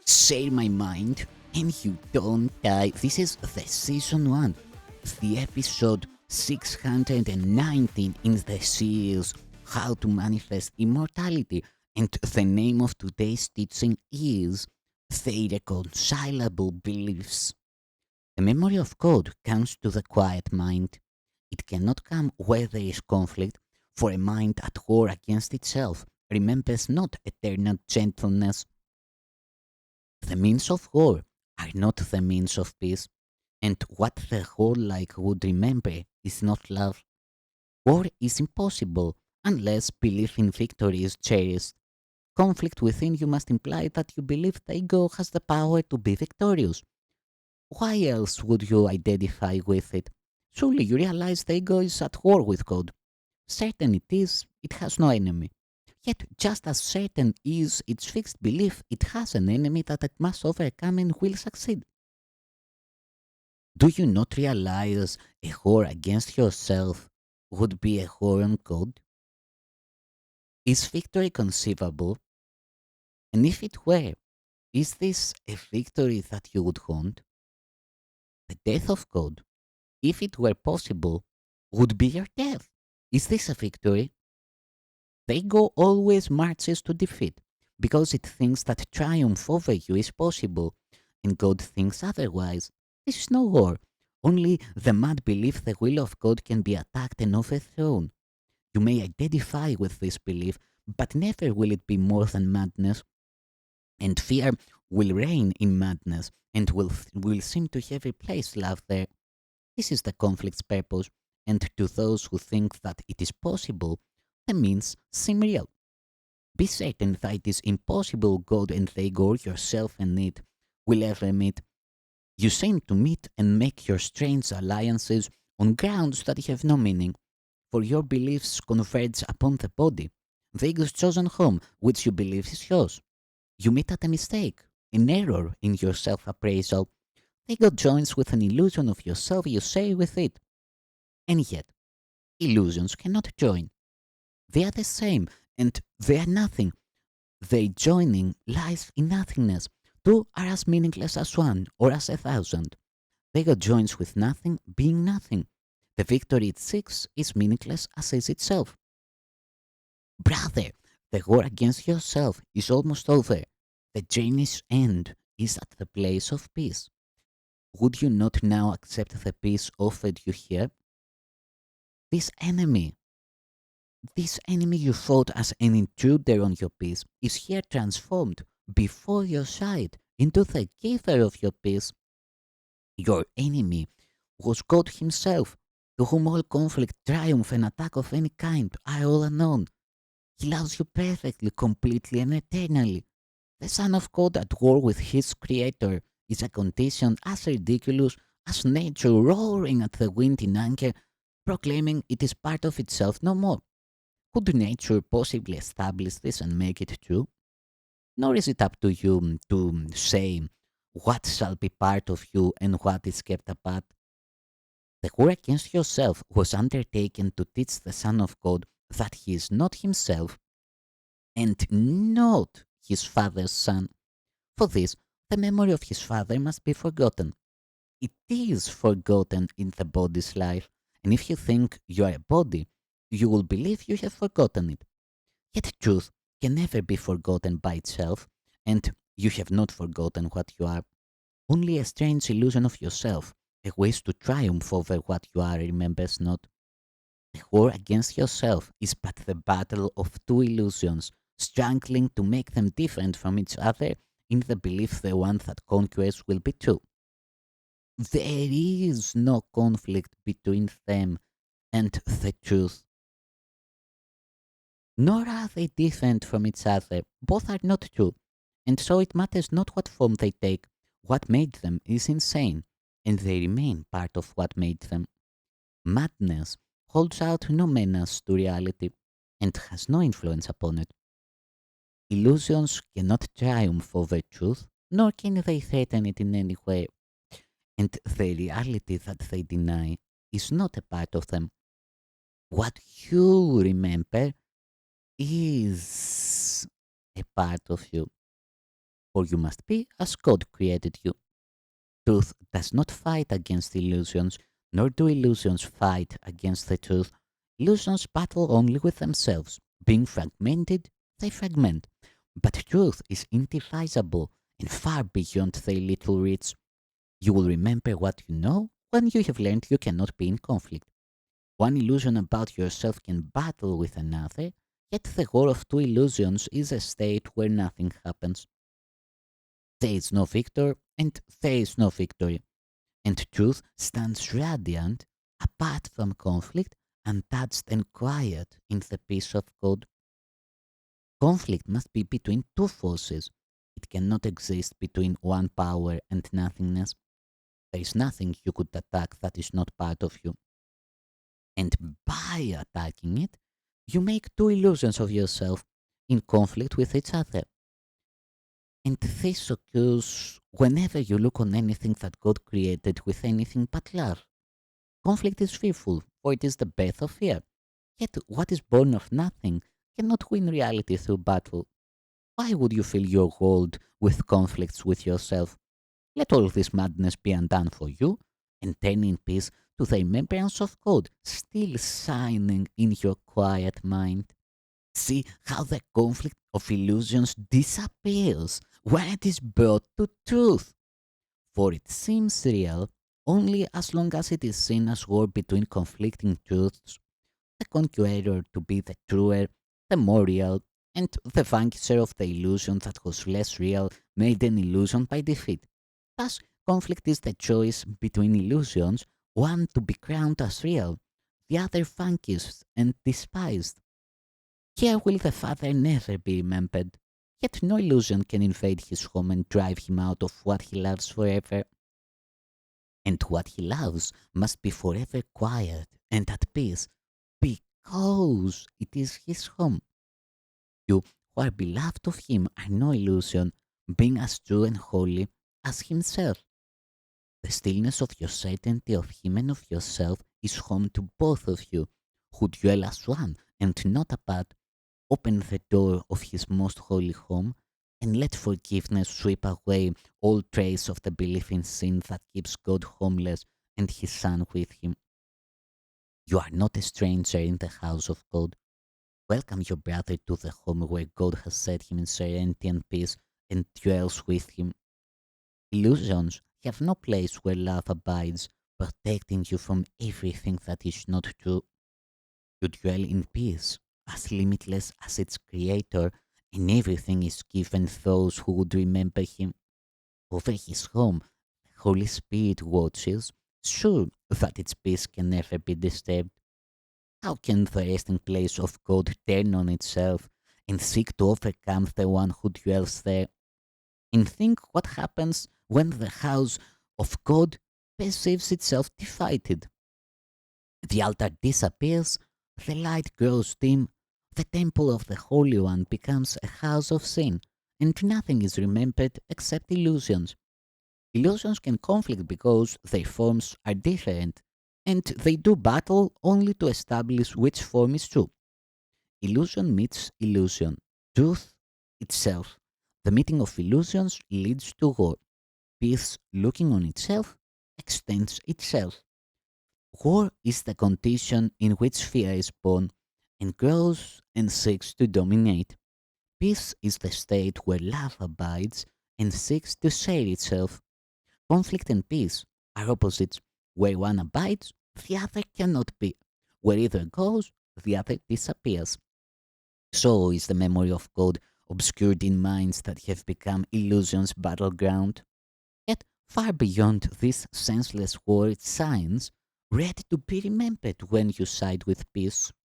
Share my mind and you don't die. This is the season 1, the episode 619 in the series How to Manifest Immortality. And the name of today's teaching is The Irreconcilable Beliefs. The memory of God comes to the quiet mind. It cannot come where there is conflict, for a mind at war against itself remembers not eternal gentleness. The means of war are not the means of peace, and what the warlike would remember is not love. War is impossible unless belief in victory is cherished. Conflict within you must imply that you believe the ego has the power to be victorious. Why else would you identify with it? Surely you realize the ego is at war with God. Certain it is, it has no enemy. Yet, just as certain is its fixed belief, it has an enemy that it must overcome and will succeed. Do you not realize a war against yourself would be a war on God? Is victory conceivable? And if it were, is this a victory that you would want? The death of God, if it were possible, would be your death. Is this a victory? The ego always marches to defeat because it thinks that triumph over you is possible, and God thinks otherwise. This is no war. Only the mad belief the will of God can be attacked and overthrown. You may identify with this belief, but never will it be more than madness, and fear will reign in madness and will seem to have replaced love there. This is the conflict's purpose, and to those who think that it is possible, the means seem real. Be certain that it is impossible God and the ego, yourself and it, will ever meet. You seem to meet and make your strange alliances on grounds that have no meaning, for your beliefs converge upon the body, the ego's chosen home, which you believe is yours. You meet at a mistake, an error in your self appraisal. The ego joins with an illusion of yourself, you say with it. And yet, illusions cannot join. They are the same, and they are nothing. Their joining lies in nothingness. Two are as meaningless as one, or as 1,000. The ego joins with nothing, being nothing. The victory it seeks is meaningless as is itself. Brother, the war against yourself is almost over. The journey's end is at the place of peace. Would you not now accept the peace offered you here? This enemy, this enemy you fought as an intruder on your peace, is here transformed before your sight into the giver of your peace. Your enemy was God Himself, to whom all conflict, triumph, and attack of any kind are all unknown. He loves you perfectly, completely, and eternally. The Son of God at war with His Creator is a condition as ridiculous as nature roaring at the wind in anger, proclaiming it is part of itself no more. Could nature possibly establish this and make it true? Nor is it up to you to say what shall be part of you and what is kept apart. The war against yourself was undertaken to teach the Son of God that He is not Himself and not His Father's Son. For this, the memory of His Father must be forgotten. It is forgotten in the body's life, and if you think you are a body, you will believe you have forgotten it. Yet truth can never be forgotten by itself, and you have not forgotten what you are. Only a strange illusion of yourself, a wish to triumph over what you are, remembers not. The war against yourself is but the battle of two illusions, struggling to make them different from each other in the belief the one that conquers will be true. There is no conflict between them and the truth, nor are they different from each other. Both are not true, and so it matters not what form they take. What made them is insane, and they remain part of what made them. Madness holds out no menace to reality and has no influence upon it. Illusions cannot triumph over truth, nor can they threaten it in any way, and the reality that they deny is not a part of them. What you remember is a part of you. For you must be as God created you. Truth does not fight against illusions, nor do illusions fight against the truth. Illusions battle only with themselves. Being fragmented, they fragment. But truth is indivisible and far beyond their little reach. You will remember what you know when you have learned you cannot be in conflict. One illusion about yourself can battle with another, yet the war of two illusions is a state where nothing happens. There is no victor, and there is no victory. And truth stands radiant, apart from conflict, untouched and quiet in the peace of God. Conflict must be between two forces. It cannot exist between one power and nothingness. There is nothing you could attack that is not part of you. And by attacking it, you make two illusions of yourself in conflict with each other. And this occurs whenever you look on anything that God created with anything but love. Conflict is fearful, for it is the birth of fear. Yet what is born of nothing cannot win reality through battle. Why would you fill your world with conflicts with yourself? Let all this madness be undone for you, and turn in peace to the remembrance of God still shining in your quiet mind. See how the conflict of illusions disappears when it is brought to truth. For it seems real only as long as it is seen as war between conflicting truths, the conqueror to be the truer, the more real, and the vanquisher of the illusion that was less real made an illusion by defeat. Thus, conflict is the choice between illusions, one to be crowned as real, the other vanquished and despised. Here will the father never be remembered, yet no illusion can invade his home and drive him out of what he loves forever. And what he loves must be forever quiet and at peace, because it is his home. You who are beloved of him are no illusion, being as true and holy as himself. The stillness of your certainty of him and of yourself is home to both of you, who dwell as one and not apart. Open the door of his most holy home, and let forgiveness sweep away all trace of the belief in sin that keeps God homeless and his Son with him. You are not a stranger in the house of God. Welcome your brother to the home where God has set him in serenity and peace and dwells with him. Illusions have no place where love abides, protecting you from everything that is not true. You dwell in peace, as limitless as its creator, and everything is given those who would remember him. Over his home, the Holy Spirit watches, sure that its peace can never be disturbed. How can the resting place of God turn on itself and seek to overcome the one who dwells there? And think what happens when the house of God perceives itself divided. The altar disappears, the light grows dim, the temple of the Holy One becomes a house of sin, and nothing is remembered except illusions. Illusions can conflict because their forms are different, and they do battle only to establish which form is true. Illusion meets illusion, truth itself. The meeting of illusions leads to war. Peace, looking on itself, extends itself. War is the condition in which fear is born and grows and seeks to dominate. Peace is the state where love abides and seeks to share itself. Conflict and peace are opposites. Where one abides, the other cannot be. Where either goes, the other disappears. So is the memory of God obscured in minds that have become illusion's battleground. Yet, far beyond this senseless war, it shines, ready to be remembered when you side with peace.